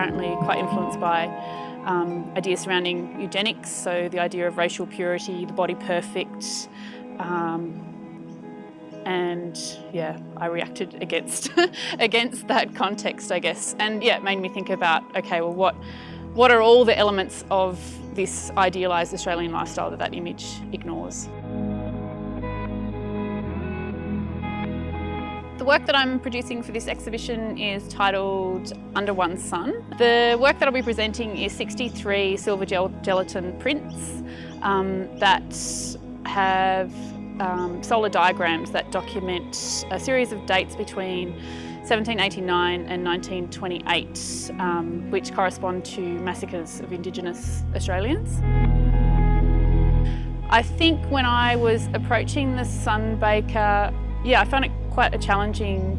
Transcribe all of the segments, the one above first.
apparently quite influenced by ideas surrounding eugenics, so the idea of racial purity, the body perfect, and yeah, I reacted against against that context, I guess. And yeah, it made me think about, okay, well, what are all the elements of this idealised Australian lifestyle that image ignores? The work that I'm producing for this exhibition is titled Under One Sun. The work that I'll be presenting is 63 silver gelatin prints that have solar diagrams that document a series of dates between 1789 and 1928, which correspond to massacres of Indigenous Australians. I think when I was approaching the Sunbaker, I found it quite a challenging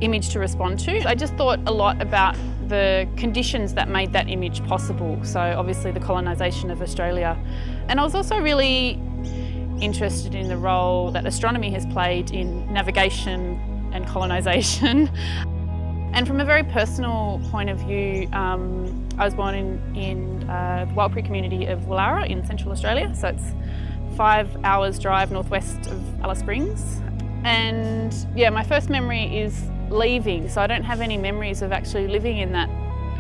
image to respond to. I just thought a lot about the conditions that made that image possible. So obviously the colonisation of Australia. And I was also really interested in the role that astronomy has played in navigation and colonisation. And from a very personal point of view, I was born in the Wild community of Woollahra in Central Australia. So it's 5 hours drive northwest of Alice Springs. And yeah, my first memory is leaving, so I don't have any memories of actually living in that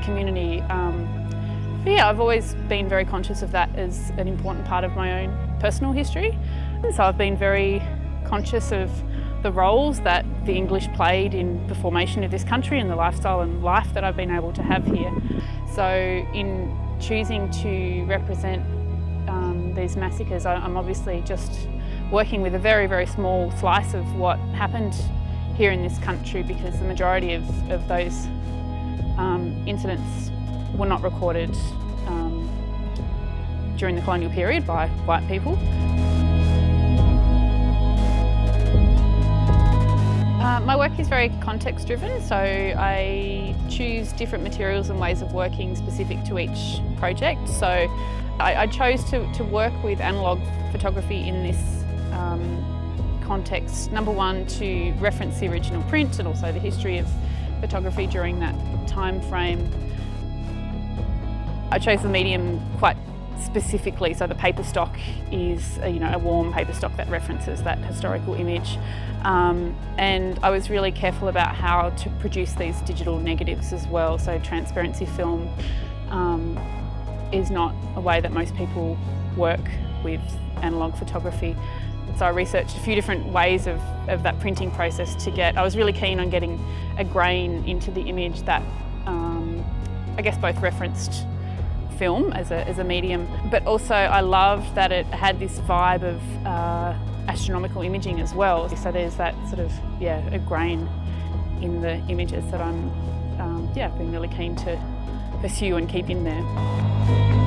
community. But yeah, I've always been very conscious of that as an important part of my own personal history. And so I've been very conscious of the roles that the English played in the formation of this country and the lifestyle and life that I've been able to have here. So in choosing to represent these massacres, I'm obviously just working with a very, very small slice of what happened here in this country, because the majority of those incidents were not recorded during the colonial period by white people. My work is very context driven, so I choose different materials and ways of working specific to each project. So I chose to work with analogue photography in this context. Number one, to reference the original print and also the history of photography during that time frame. I chose the medium quite specifically, so the paper stock is a warm paper stock that references that historical image. And I was really careful about how to produce these digital negatives as well. So transparency film is not a way that most people work with analogue photography. So I researched a few different ways of that printing process to get. I was really keen on getting a grain into the image that I guess both referenced film as a medium, but also I loved that it had this vibe of astronomical imaging as well. So there's that sort of, a grain in the images that I've been really keen to pursue and keep in there.